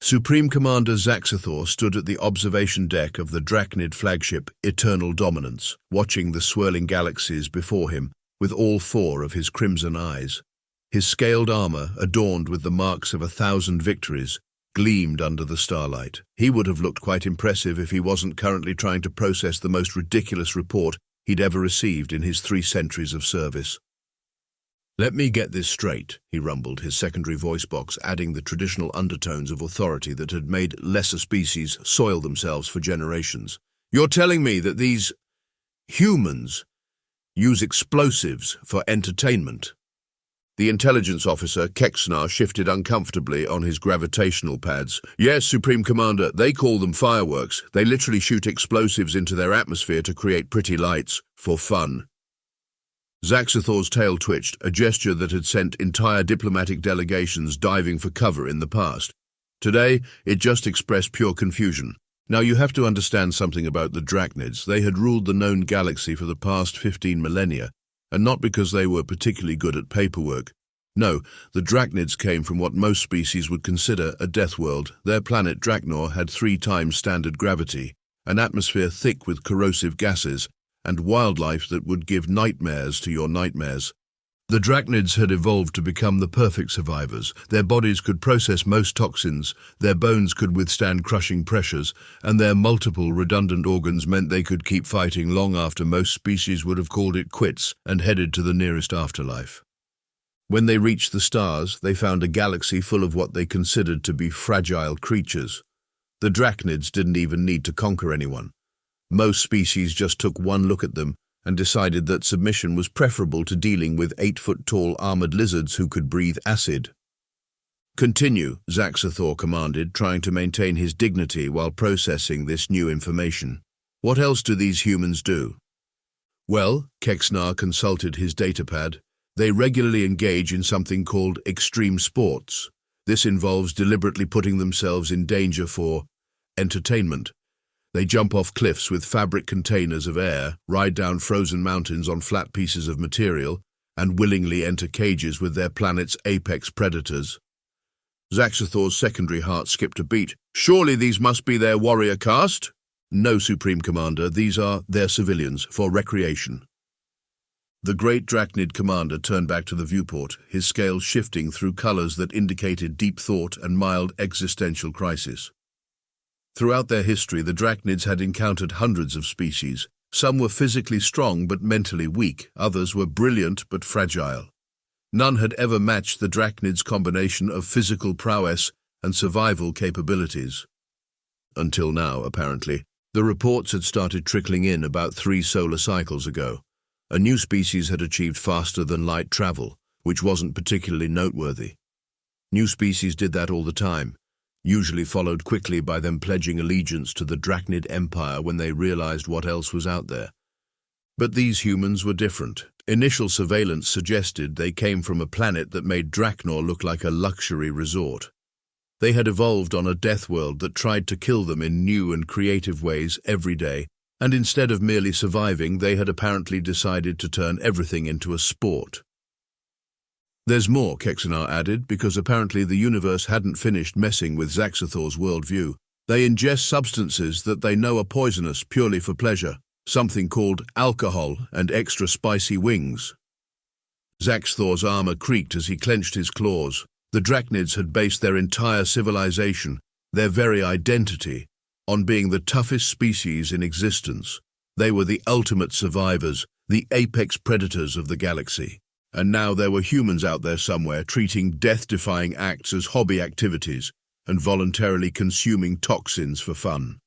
Supreme Commander Zaxathor stood at the observation deck of the Drachnid flagship Eternal Dominance, watching the swirling galaxies before him with all four of his crimson eyes. His scaled armor, adorned with the marks of 1,000 victories, gleamed under the starlight. He would have looked quite impressive if he wasn't currently trying to process the most ridiculous report he'd ever received in his 3 centuries of service. "Let me get this straight," he rumbled, his secondary voice box adding the traditional undertones of authority that had made lesser species soil themselves for generations. "You're telling me that these humans use explosives for entertainment?" The intelligence officer, Kexnar, shifted uncomfortably on his gravitational pads. "Yes, Supreme Commander, they call them fireworks. They literally shoot explosives into their atmosphere to create pretty lights, for fun." Zaxathor's tail twitched, a gesture that had sent entire diplomatic delegations diving for cover in the past. Today, it just expressed pure confusion. Now, you have to understand something about the Drachnids. They had ruled the known galaxy for the past 15 millennia, and not because they were particularly good at paperwork. No, the Drachnids came from what most species would consider a death world. Their planet Drachnor had 3 times standard gravity, an atmosphere thick with corrosive gases, and wildlife that would give nightmares to your nightmares. The Drachnids had evolved to become the perfect survivors. Their bodies could process most toxins, their bones could withstand crushing pressures, and their multiple redundant organs meant they could keep fighting long after most species would have called it quits and headed to the nearest afterlife. When they reached the stars, they found a galaxy full of what they considered to be fragile creatures. The Drachnids didn't even need to conquer anyone. Most species just took one look at them and decided that submission was preferable to dealing with 8-foot-tall armored lizards who could breathe acid. "Continue," Zaxathor commanded, trying to maintain his dignity while processing this new information. "What else do these humans do?" "Well," Kexnar consulted his datapad, "they regularly engage in something called extreme sports. This involves deliberately putting themselves in danger for entertainment. They jump off cliffs with fabric containers of air, ride down frozen mountains on flat pieces of material, and willingly enter cages with their planet's apex predators." Zaxathor's secondary heart skipped a beat. "Surely these must be their warrior caste?" "No, Supreme Commander, these are their civilians, for recreation." The great Drachnid commander turned back to the viewport, his scales shifting through colors that indicated deep thought and mild existential crisis. Throughout their history, the Drachnids had encountered hundreds of species. Some were physically strong but mentally weak, others were brilliant but fragile. None had ever matched the Drachnids' combination of physical prowess and survival capabilities. Until now, apparently. The reports had started trickling in about 3 solar cycles ago. A new species had achieved faster-than-light travel, which wasn't particularly noteworthy. New species did that all the time, usually followed quickly by them pledging allegiance to the Drachnid Empire when they realized what else was out there. But these humans were different. Initial surveillance suggested they came from a planet that made Drachnor look like a luxury resort. They had evolved on a death world that tried to kill them in new and creative ways every day, and instead of merely surviving, they had apparently decided to turn everything into a sport. "There's more," Kexnar added, because apparently the universe hadn't finished messing with Zaxathor's worldview. "They ingest substances that they know are poisonous purely for pleasure, something called alcohol and extra spicy wings." Zaxathor's armor creaked as he clenched his claws. The Drachnids had based their entire civilization, their very identity, on being the toughest species in existence. They were the ultimate survivors, the apex predators of the galaxy. And now there were humans out there somewhere treating death-defying acts as hobby activities and voluntarily consuming toxins for fun.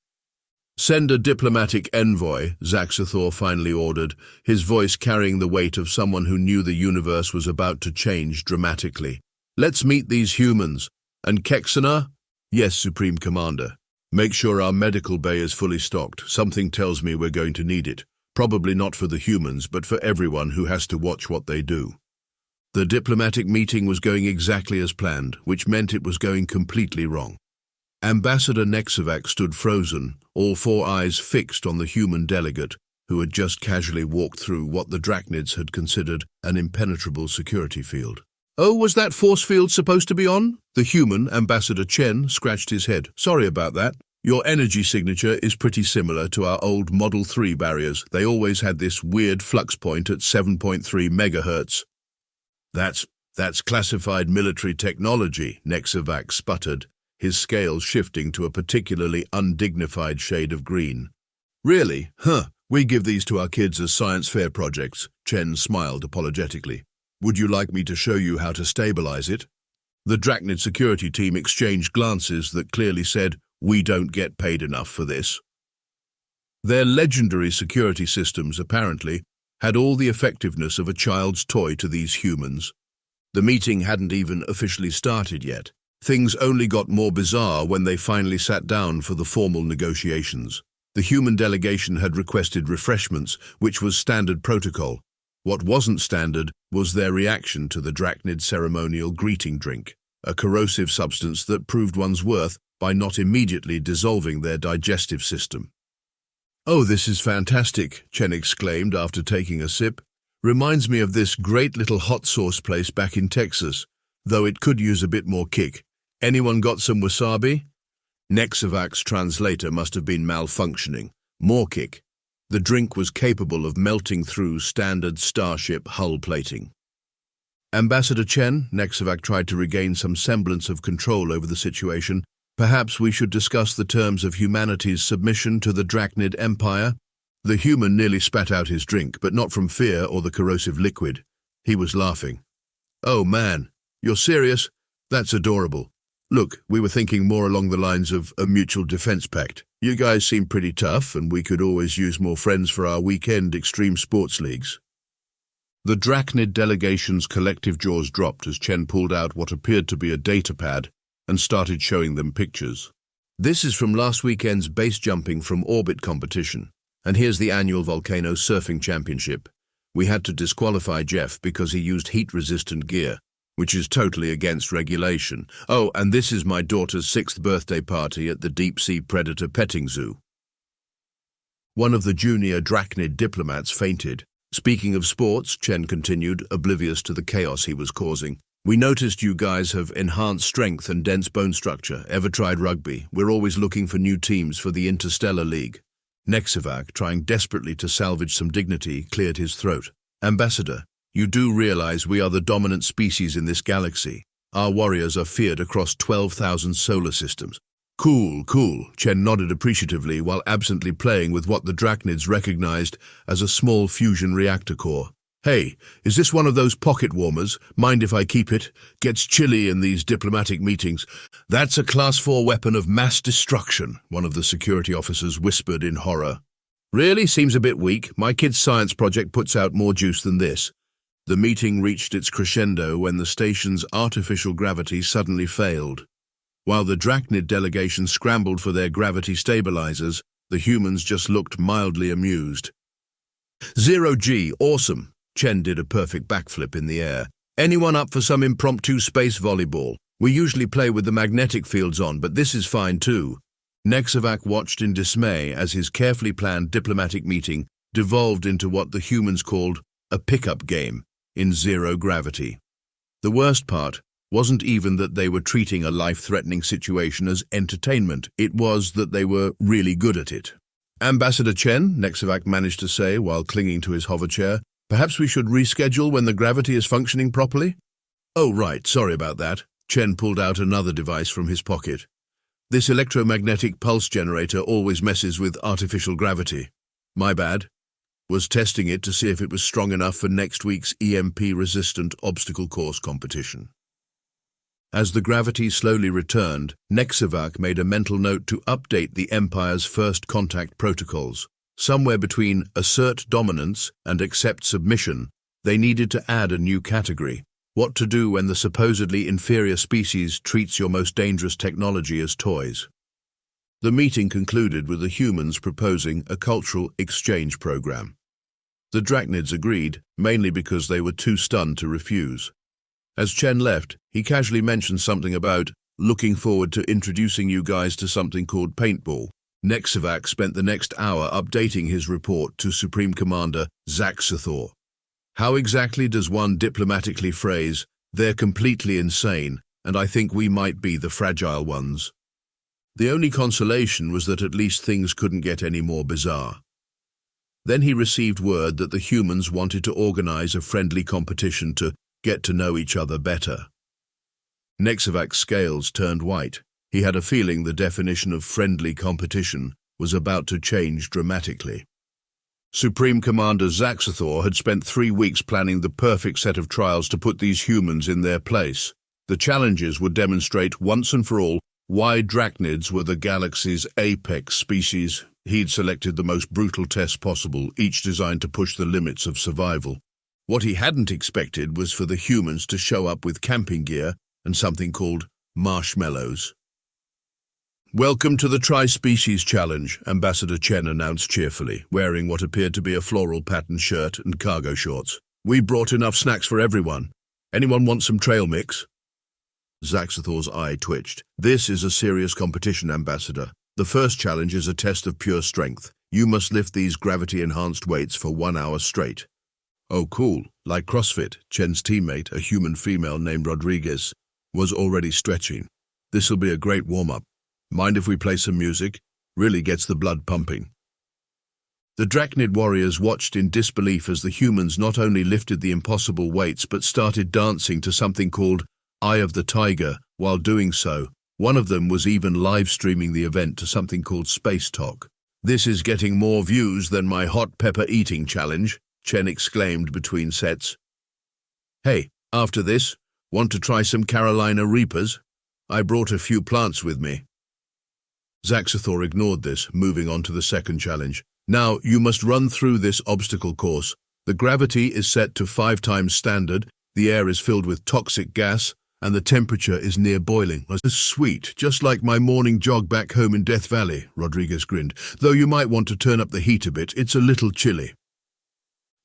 "Send a diplomatic envoy," Zaxathor finally ordered, his voice carrying the weight of someone who knew the universe was about to change dramatically. "Let's meet these humans. And Kexnar?" "Yes, Supreme Commander. Make sure our medical bay is fully stocked. Something tells me we're going to need it. Probably not for the humans, but for everyone who has to watch what they do." The diplomatic meeting was going exactly as planned, which meant it was going completely wrong. Ambassador Nexavac stood frozen, all 4 eyes fixed on the human delegate, who had just casually walked through what the Drachnids had considered an impenetrable security field. Oh, was that force field supposed to be on? The human, Ambassador Chen, scratched his head. Sorry about that. Your energy signature is pretty similar to our old Model 3 barriers. They always had this weird flux point at 7.3 megahertz. That's classified military technology, Nexavac sputtered, his scales shifting to a particularly undignified shade of green. Really? Huh. We give these to our kids as science fair projects, Chen smiled apologetically. Would you like me to show you how to stabilize it? The Dracnid security team exchanged glances that clearly said, we don't get paid enough for this. Their legendary security systems, apparently, had all the effectiveness of a child's toy to these humans. The meeting hadn't even officially started yet. Things only got more bizarre when they finally sat down for the formal negotiations. The human delegation had requested refreshments, which was standard protocol. What wasn't standard was their reaction to the Dracnid ceremonial greeting drink, a corrosive substance that proved one's worth by not immediately dissolving their digestive system. Oh, this is fantastic, Chen exclaimed after taking a sip. Reminds me of this great little hot sauce place back in Texas, though it could use a bit more kick. Anyone got some wasabi? Nexavac's translator must have been malfunctioning. More kick. The drink was capable of melting through standard starship hull plating. Ambassador Chen, Nexavac tried to regain some semblance of control over the situation. Perhaps we should discuss the terms of humanity's submission to the Dracnid Empire. The human nearly spat out his drink, but not from fear or the corrosive liquid. He was laughing. Oh man, you're serious? That's adorable. Look, we were thinking more along the lines of a mutual defense pact. You guys seem pretty tough, and we could always use more friends for our weekend extreme sports leagues. The Dracnid delegation's collective jaws dropped as Chen pulled out what appeared to be a data pad and started showing them pictures. This is from last weekend's base jumping from orbit competition, and here's the annual volcano surfing championship. We had to disqualify Jeff because he used heat-resistant gear, which is totally against regulation. Oh, and this is my daughter's 6th birthday party at the deep-sea predator petting zoo. One of the junior Dracnid diplomats fainted. Speaking of sports, Chen continued, oblivious to the chaos he was causing. We noticed you guys have enhanced strength and dense bone structure. Ever tried rugby? We're always looking for new teams for the Interstellar League. Nexavac, trying desperately to salvage some dignity, cleared his throat. Ambassador, you do realize we are the dominant species in this galaxy. Our warriors are feared across 12,000 solar systems. Cool, cool, Chen nodded appreciatively while absently playing with what the Dracnids recognized as a small fusion reactor core. Hey, is this one of those pocket warmers? Mind if I keep it? Gets chilly in these diplomatic meetings. That's a Class 4 weapon of mass destruction, one of the security officers whispered in horror. Really? Seems a bit weak. My kid's science project puts out more juice than this. The meeting reached its crescendo when the station's artificial gravity suddenly failed. While the Dracnid delegation scrambled for their gravity stabilizers, the humans just looked mildly amused. 0G, awesome. Chen did a perfect backflip in the air. Anyone up for some impromptu space volleyball? We usually play with the magnetic fields on, but this is fine too. Nexavac watched in dismay as his carefully planned diplomatic meeting devolved into what the humans called a pickup game in zero gravity. The worst part wasn't even that they were treating a life-threatening situation as entertainment. It was that they were really good at it. Ambassador Chen, Nexavac managed to say while clinging to his hover chair, perhaps we should reschedule when the gravity is functioning properly? Oh, right, sorry about that. Chen pulled out another device from his pocket. This electromagnetic pulse generator always messes with artificial gravity. My bad. Was testing it to see if it was strong enough for next week's EMP-resistant obstacle course competition. As the gravity slowly returned, Nexavac made a mental note to update the Empire's first contact protocols. Somewhere between assert dominance and accept submission, they needed to add a new category. What to do when the supposedly inferior species treats your most dangerous technology as toys. The meeting concluded with the humans proposing a cultural exchange program. The Dracnids agreed, mainly because they were too stunned to refuse. As Chen left, he casually mentioned something about looking forward to introducing you guys to something called paintball. Nexavac spent the next hour updating his report to Supreme Commander Zaxathor. How exactly does one diplomatically phrase They're completely insane, and I think we might be the fragile ones. The only consolation was that at least things couldn't get any more bizarre. Then he received word that the humans wanted to organize a friendly competition to get to know each other better. Nexovac's scales turned white. He had a feeling the definition of friendly competition was about to change dramatically. Supreme Commander Zaxathor had spent 3 weeks planning the perfect set of trials to put these humans in their place. The challenges would demonstrate once and for all why Drachnids were the galaxy's apex species. He'd selected the most brutal tests possible, each designed to push the limits of survival. What he hadn't expected was for the humans to show up with camping gear and something called marshmallows. "Welcome to the Tri-Species Challenge," Ambassador Chen announced cheerfully, wearing what appeared to be a floral patterned shirt and cargo shorts. "We brought enough snacks for everyone. Anyone want some trail mix?" Zaxathor's eye twitched. "This is a serious competition, Ambassador. The first challenge is a test of pure strength. You must lift these gravity-enhanced weights for 1 hour straight." "Oh, cool. Like CrossFit." Chen's teammate, a human female named Rodriguez, was already stretching. "This'll be a great warm-up. Mind if we play some music? Really gets the blood pumping." The Drachnid warriors watched in disbelief as the humans not only lifted the impossible weights but started dancing to something called Eye of the Tiger. While doing so, one of them was even live-streaming the event to something called Space Talk. "This is getting more views than my hot pepper eating challenge," Chen exclaimed between sets. "Hey, after this, want to try some Carolina Reapers? I brought a few plants with me." Zaxathor ignored this, moving on to the second challenge. "Now, you must run through this obstacle course. The gravity is set to 5 times standard, the air is filled with toxic gas, and the temperature is near boiling." "Sweet, just like my morning jog back home in Death Valley," Rodriguez grinned. "Though you might want to turn up the heat a bit, it's a little chilly."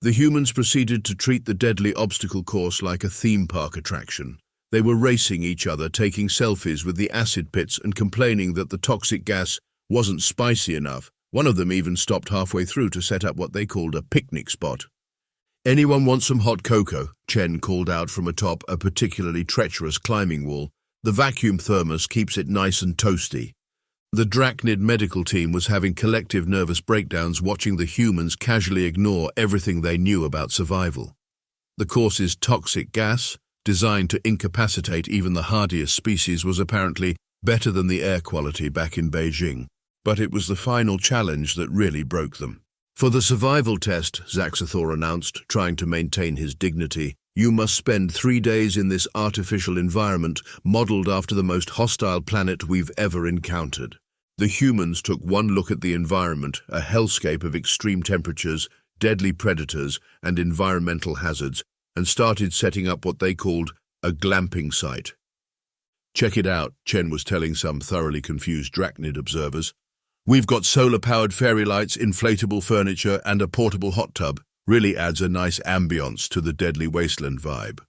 The humans proceeded to treat the deadly obstacle course like a theme park attraction. They were racing each other, taking selfies with the acid pits and complaining that the toxic gas wasn't spicy enough. One of them even stopped halfway through to set up what they called a picnic spot. "Anyone want some hot cocoa?" Chen called out from atop a particularly treacherous climbing wall. "The vacuum thermos keeps it nice and toasty." The Drachnid medical team was having collective nervous breakdowns watching the humans casually ignore everything they knew about survival. The course's toxic gas, designed to incapacitate even the hardiest species, was apparently better than the air quality back in Beijing. But it was the final challenge that really broke them. "For the survival test," Zaxathor announced, trying to maintain his dignity, "you must spend 3 days in this artificial environment modeled after the most hostile planet we've ever encountered." The humans took one look at the environment, a hellscape of extreme temperatures, deadly predators, and environmental hazards, and started setting up what they called a glamping site. "Check it out," Chen was telling some thoroughly confused Drachnid observers. "We've got solar-powered fairy lights, inflatable furniture, and a portable hot tub. Really adds a nice ambience to the deadly wasteland vibe."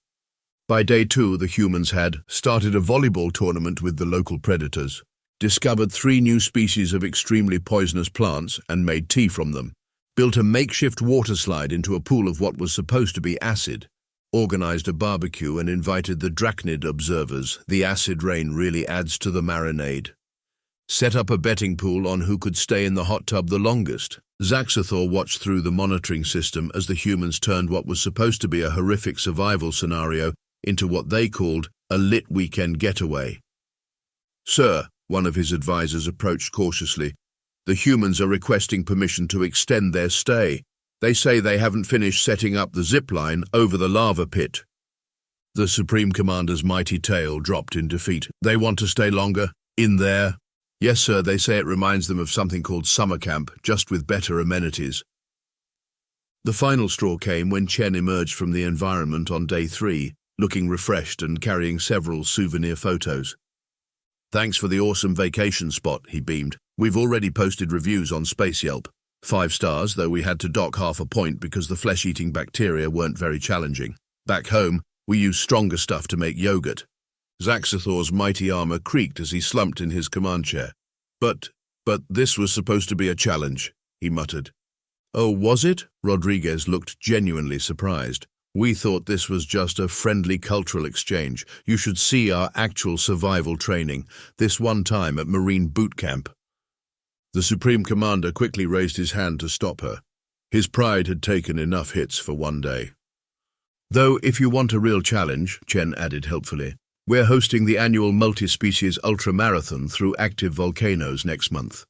By day 2, the humans had started a volleyball tournament with the local predators, discovered 3 new species of extremely poisonous plants and made tea from them, built a makeshift water slide into a pool of what was supposed to be acid, organized a barbecue and invited the Drachnid observers. The acid rain really adds to the marinade. Set up a betting pool on who could stay in the hot tub the longest. Zaxathor watched through the monitoring system as the humans turned what was supposed to be a horrific survival scenario into what they called a lit weekend getaway. "Sir," one of his advisors approached cautiously, "the humans are requesting permission to extend their stay. They say they haven't finished setting up the zip line over the lava pit." The Supreme Commander's mighty tail dropped in defeat. "They want to stay longer? In there?" "Yes, sir, they say it reminds them of something called summer camp, just with better amenities." The final straw came when Chen emerged from the environment on day 3, looking refreshed and carrying several souvenir photos. "Thanks for the awesome vacation spot," he beamed. "We've already posted reviews on Space Yelp. 5 stars, though we had to dock half a point because the flesh-eating bacteria weren't very challenging. Back home, we used stronger stuff to make yogurt." Zaxathor's mighty armor creaked as he slumped in his command chair. But this was supposed to be a challenge," he muttered. "Oh, was it?" Rodriguez looked genuinely surprised. We thought this was just a friendly cultural exchange. You should see our actual survival training, this one time at Marine Boot Camp." The Supreme Commander quickly raised his hand to stop her. His pride had taken enough hits for one day. "Though, if you want a real challenge," Chen added helpfully, "we're hosting the annual multi-species ultramarathon through active volcanoes next month.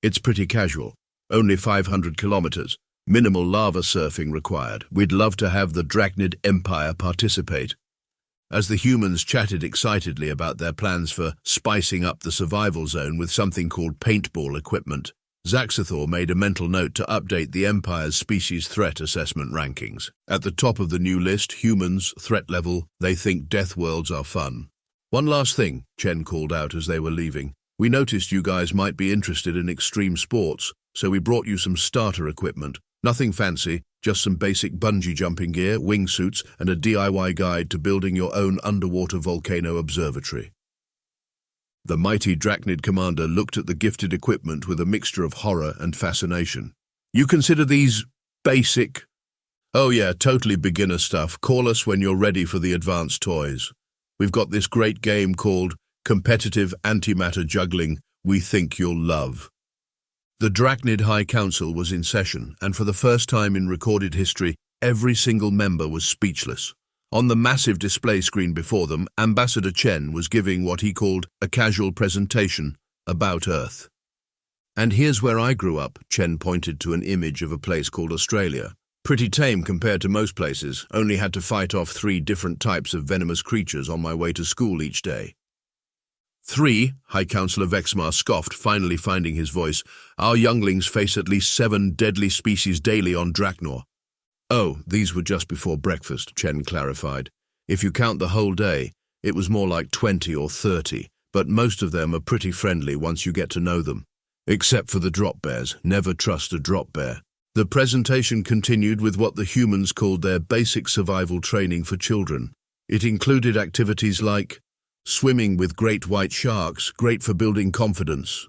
It's pretty casual, only 500 kilometers, minimal lava surfing required. We'd love to have the Dracnid Empire participate." As the humans chatted excitedly about their plans for spicing up the survival zone with something called paintball equipment, Zaxathor made a mental note to update the Empire's species threat assessment rankings. At the top of the new list, humans, threat level, they think Deathworlds are fun. "One last thing," Chen called out as they were leaving. "We noticed you guys might be interested in extreme sports, so we brought you some starter equipment. Nothing fancy, just some basic bungee jumping gear, wingsuits, and a DIY guide to building your own underwater volcano observatory." The mighty Dracnid commander looked at the gifted equipment with a mixture of horror and fascination. "You consider these basic?" "Oh yeah, totally beginner stuff. Call us when you're ready for the advanced toys. We've got this great game called Competitive Antimatter Juggling we think you'll love." The Dracnid High Council was in session, and for the first time in recorded history, every single member was speechless. On the massive display screen before them, Ambassador Chen was giving what he called a casual presentation about Earth. "And here's where I grew up," Chen pointed to an image of a place called Australia. "Pretty tame compared to most places, only had to fight off 3 different types of venomous creatures on my way to school each day." "3, High Councillor Vexmar scoffed, finally finding his voice. "Our younglings face at least 7 deadly species daily on Draknor." "Oh, these were just before breakfast," Chen clarified. "If you count the whole day, it was more like 20 or 30, but most of them are pretty friendly once you get to know them. Except for the drop bears. Never trust a drop bear." The presentation continued with what the humans called their basic survival training for children. It included activities like swimming with great white sharks, great for building confidence;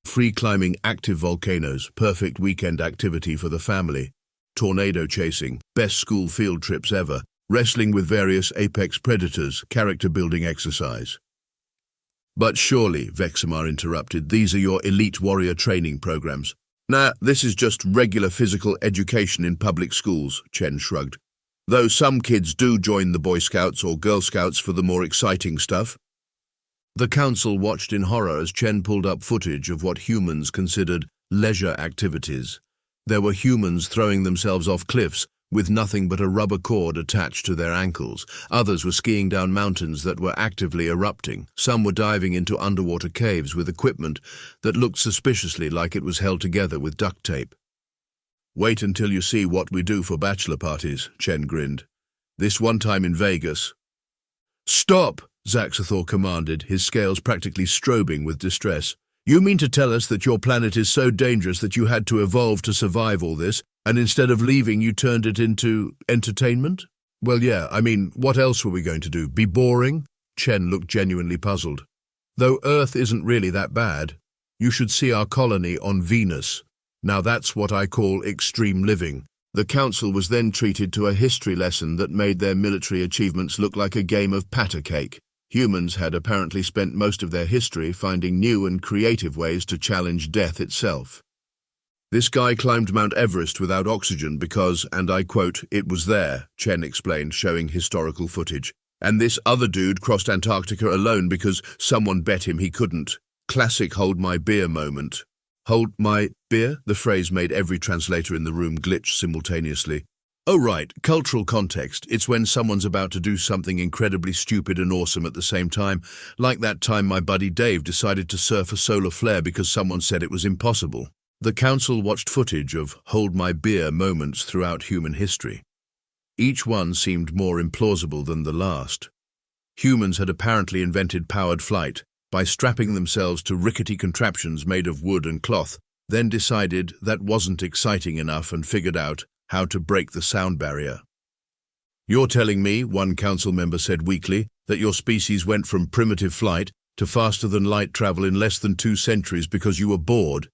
free climbing active volcanoes, perfect weekend activity for the family; tornado chasing, best school field trips ever; wrestling with various apex predators, character-building exercise. "But surely," Vexamar interrupted, "these are your elite warrior training programs." "Nah, this is just regular physical education in public schools," Chen shrugged. "Though some kids do join the Boy Scouts or Girl Scouts for the more exciting stuff." The council watched in horror as Chen pulled up footage of what humans considered leisure activities. There were humans throwing themselves off cliffs with nothing but a rubber cord attached to their ankles. Others were skiing down mountains that were actively erupting. Some were diving into underwater caves with equipment that looked suspiciously like it was held together with duct tape. "Wait until you see what we do for bachelor parties," Chen grinned. "This one time in Vegas." "Stop!" Zaxathor commanded, his scales practically strobing with distress. "You mean to tell us that your planet is so dangerous that you had to evolve to survive all this, and instead of leaving you turned it into entertainment?" "Well, yeah, I mean, what else were we going to do? Be boring?" Chen looked genuinely puzzled. "Though Earth isn't really that bad. You should see our colony on Venus. Now that's what I call extreme living." The council was then treated to a history lesson that made their military achievements look like a game of patter cake. Humans had apparently spent most of their history finding new and creative ways to challenge death itself. "This guy climbed Mount Everest without oxygen because, and I quote, 'it was there,'" Chen explained, showing historical footage. "And this other dude crossed Antarctica alone because someone bet him he couldn't." Classic hold my beer moment. "Hold my beer?" The phrase made every translator in the room glitch simultaneously. "Oh right, cultural context. It's when someone's about to do something incredibly stupid and awesome at the same time. Like that time my buddy Dave decided to surf a solar flare because someone said it was impossible." The council watched footage of hold my beer moments throughout human history. Each one seemed more implausible than the last. Humans had apparently invented powered flight by strapping themselves to rickety contraptions made of wood and cloth, then decided that wasn't exciting enough and figured out how to break the sound barrier. "You're telling me," one council member said weakly, "that your species went from primitive flight to faster-than-light travel in less than 2 centuries because you were bored?"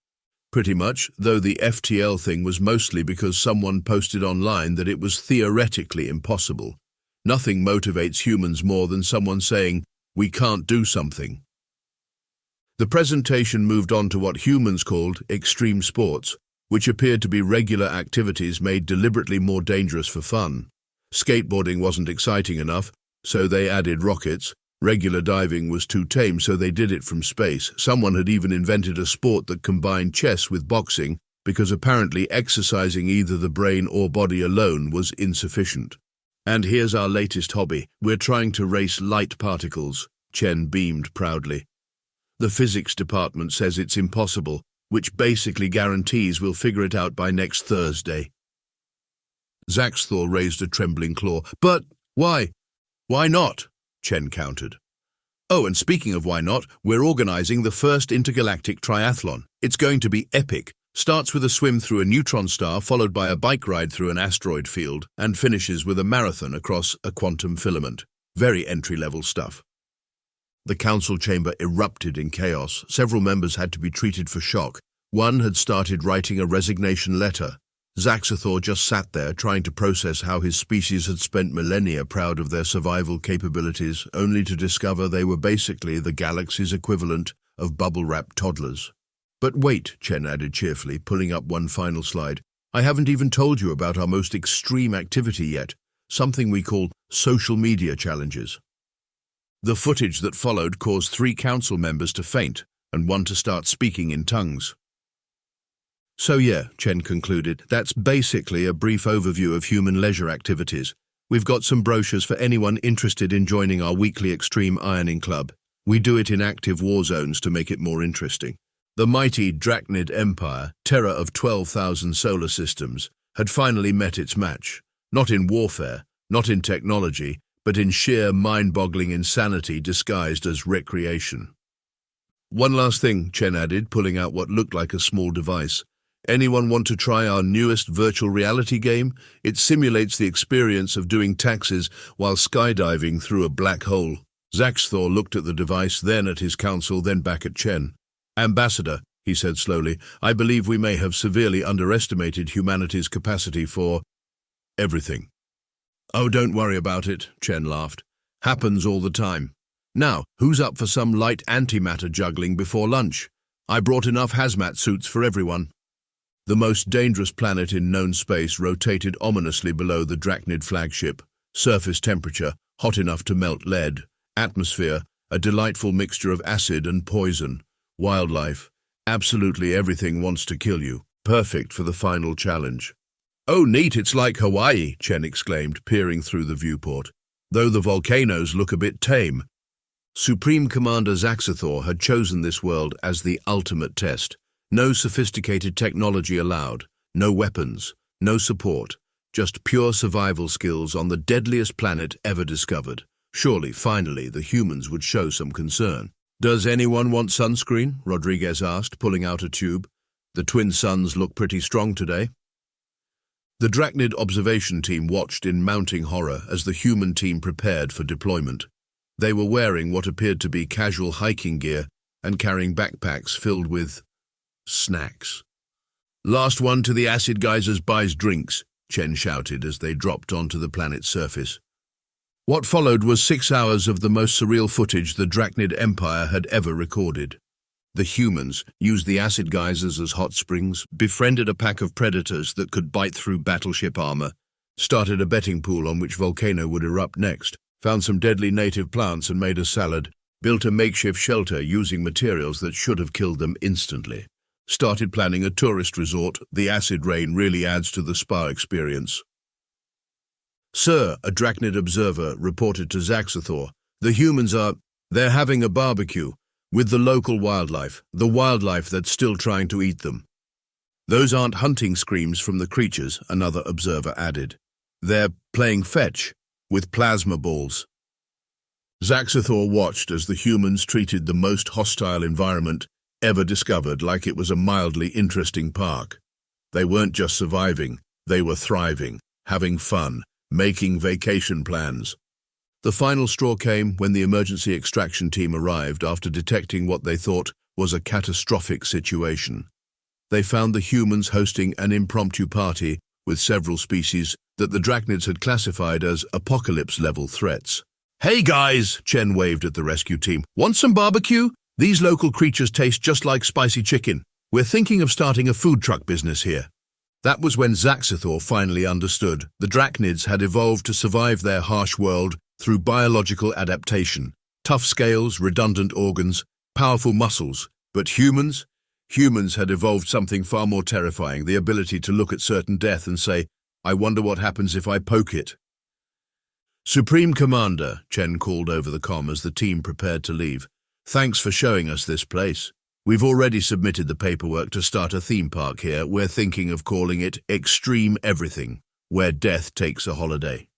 Pretty much, though the FTL thing was mostly because someone posted online that it was theoretically impossible. Nothing motivates humans more than someone saying, "We can't do something." The presentation moved on to what humans called extreme sports, which appeared to be regular activities made deliberately more dangerous for fun. Skateboarding wasn't exciting enough, so they added rockets. Regular diving was too tame, so they did it from space. Someone had even invented a sport that combined chess with boxing, because apparently exercising either the brain or body alone was insufficient. "And here's our latest hobby. We're trying to race light particles," Chen beamed proudly. "The physics department says it's impossible, which basically guarantees we'll figure it out by next Thursday." Zaxthor raised a trembling claw. "But why? Why not?" Chen countered. "Oh, and speaking of why not, we're organizing the first intergalactic triathlon. It's going to be epic. Starts with a swim through a neutron star, followed by a bike ride through an asteroid field, and finishes with a marathon across a quantum filament. Very entry-level stuff." The council chamber erupted in chaos. Several members had to be treated for shock. One had started writing a resignation letter. Zaxthor just sat there trying to process how his species had spent millennia proud of their survival capabilities, only to discover they were basically the galaxy's equivalent of bubble-wrapped toddlers. "But wait," Chen added cheerfully, pulling up one final slide. "I haven't even told you about our most extreme activity yet, something we call social media challenges." The footage that followed caused 3 council members to faint and one to start speaking in tongues. "So yeah," Chen concluded, "that's basically a brief overview of human leisure activities. We've got some brochures for anyone interested in joining our weekly extreme ironing club. We do it in active war zones to make it more interesting." The mighty Dracnid Empire, terror of 12,000 solar systems, had finally met its match. Not in warfare, not in technology, but in sheer mind-boggling insanity disguised as recreation. "One last thing," Chen added, pulling out what looked like a small device. "Anyone want to try our newest virtual reality game? It simulates the experience of doing taxes while skydiving through a black hole." Zaxthor looked at the device, then at his council, then back at Chen. "Ambassador," he said slowly, "I believe we may have severely underestimated humanity's capacity for everything." "Oh, don't worry about it," Chen laughed. "Happens all the time. Now, who's up for some light antimatter juggling before lunch? I brought enough hazmat suits for everyone." The most dangerous planet in known space rotated ominously below the Dracnid flagship. Surface temperature, hot enough to melt lead. Atmosphere, a delightful mixture of acid and poison. Wildlife, absolutely everything wants to kill you. Perfect for the final challenge. "Oh, neat, it's like Hawaii," Chen exclaimed, peering through the viewport. "Though the volcanoes look a bit tame." Supreme Commander Zaxthor had chosen this world as the ultimate test. No sophisticated technology allowed, no weapons, no support, just pure survival skills on the deadliest planet ever discovered. Surely, finally, the humans would show some concern. "Does anyone want sunscreen?" Rodriguez asked, pulling out a tube. "The twin suns look pretty strong today." The Dracnid observation team watched in mounting horror as the human team prepared for deployment. They were wearing what appeared to be casual hiking gear and carrying backpacks filled with snacks. "Last one to the acid geysers buys drinks," Chen shouted as they dropped onto the planet's surface. What followed was 6 hours of the most surreal footage the Dracnid Empire had ever recorded. The humans used the acid geysers as hot springs, befriended a pack of predators that could bite through battleship armor, started a betting pool on which volcano would erupt next, found some deadly native plants and made a salad, built a makeshift shelter using materials that should have killed them instantly. Started planning a tourist resort. The acid rain really adds to the spa experience. "Sir," a Dracnid observer reported to Zaxthor, "the humans they're having a barbecue with the local wildlife, the wildlife that's still trying to eat them." "Those aren't hunting screams from the creatures," another observer added. "They're playing fetch with plasma balls." Zaxthor watched as the humans treated the most hostile environment ever discovered like it was a mildly interesting park. They weren't just surviving, they were thriving, having fun, making vacation plans. The final straw came when the emergency extraction team arrived after detecting what they thought was a catastrophic situation. they found the humans hosting an impromptu party with several species that the Drachnids had classified as apocalypse-level threats. "Hey guys," Chen waved at the rescue team. "Want some barbecue? These local creatures taste just like spicy chicken. We're thinking of starting a food truck business here." That was when Zaxithor finally understood. The Drachnids had evolved to survive their harsh world through biological adaptation. Tough scales, redundant organs, powerful muscles. But humans had evolved something far more terrifying, the ability to look at certain death and say, "I wonder what happens if I poke it." "Supreme Commander," Chen called over the comm as the team prepared to leave. "Thanks for showing us this place. We've already submitted the paperwork to start a theme park here. We're thinking of calling it Extreme Everything, where death takes a holiday."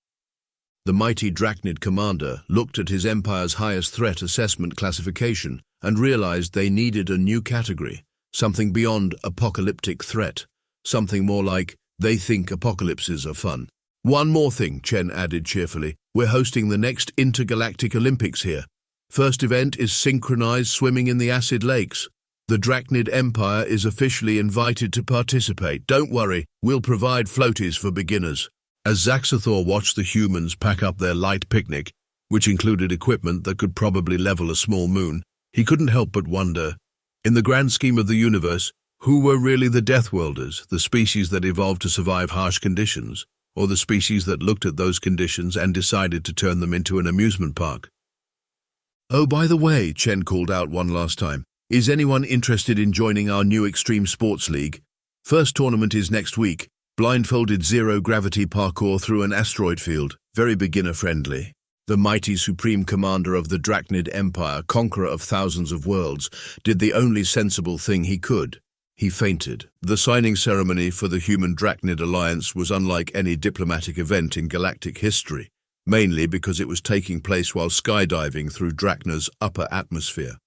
The mighty Drachnid commander looked at his empire's highest threat assessment classification and realized they needed a new category, something beyond apocalyptic threat, something more like, they think apocalypses are fun. "One more thing," Chen added cheerfully. "We're hosting the next Intergalactic Olympics here. First event is synchronized swimming in the acid lakes. The Drachnid Empire is officially invited to participate. Don't worry, we'll provide floaties for beginners." As Zaxithor watched the humans pack up their light picnic, which included equipment that could probably level a small moon, he couldn't help but wonder, in the grand scheme of the universe, who were really the Deathworlders, the species that evolved to survive harsh conditions, or the species that looked at those conditions and decided to turn them into an amusement park? "Oh, by the way," Chen called out one last time, "is anyone interested in joining our new Extreme Sports League? First tournament is next week. Blindfolded zero-gravity parkour through an asteroid field. Very beginner-friendly." The mighty Supreme Commander of the Drachnid Empire, conqueror of thousands of worlds, did the only sensible thing he could. He fainted. The signing ceremony for the Human Drachnid Alliance was unlike any diplomatic event in galactic history, mainly because it was taking place while skydiving through Drachna's upper atmosphere.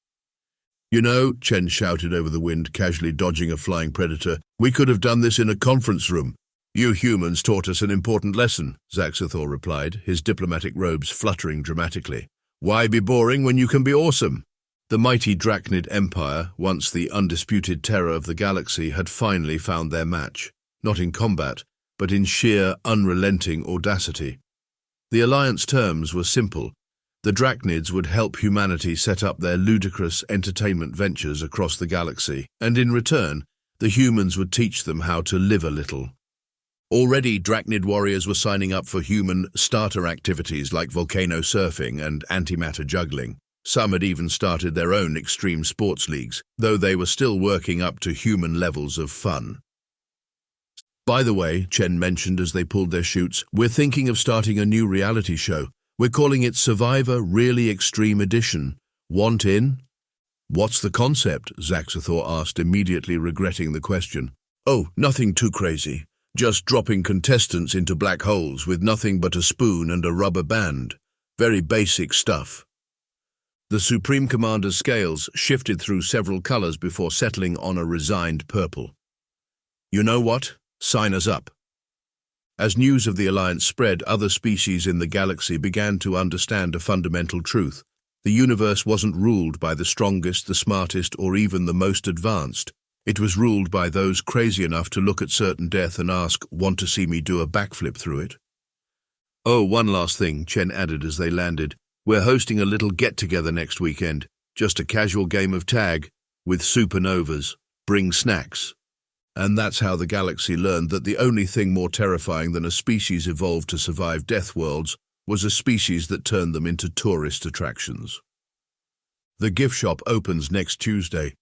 "You know," Chen shouted over the wind, casually dodging a flying predator, "we could have done this in a conference room." "You humans taught us an important lesson," Zaxithor replied, his diplomatic robes fluttering dramatically. "Why be boring when you can be awesome?" The mighty Drachnid Empire, once the undisputed terror of the galaxy, had finally found their match, not in combat, but in sheer, unrelenting audacity. The alliance terms were simple. The Drachnids would help humanity set up their ludicrous entertainment ventures across the galaxy, and in return, the humans would teach them how to live a little. Already, Drachnid warriors were signing up for human starter activities like volcano surfing and antimatter juggling. Some had even started their own extreme sports leagues, though they were still working up to human levels of fun. "By the way," Chen mentioned as they pulled their chutes, "we're thinking of starting a new reality show. We're calling it Survivor Really Extreme Edition. Want in?" "What's the concept?" Zaxithor asked, immediately regretting the question. "Oh, nothing too crazy. Just dropping contestants into black holes with nothing but a spoon and a rubber band. Very basic stuff." The Supreme Commander's scales shifted through several colors before settling on a resigned purple. "You know what? Sign us up." As news of the alliance spread, other species in the galaxy began to understand a fundamental truth. The universe wasn't ruled by the strongest, the smartest, or even the most advanced. It was ruled by those crazy enough to look at certain death and ask, "Want to see me do a backflip through it?" "Oh, one last thing," Chen added as they landed. "We're hosting a little get-together next weekend. Just a casual game of tag, with supernovas. Bring snacks." And that's how the galaxy learned that the only thing more terrifying than a species evolved to survive death worlds was a species that turned them into tourist attractions. The gift shop opens next Tuesday.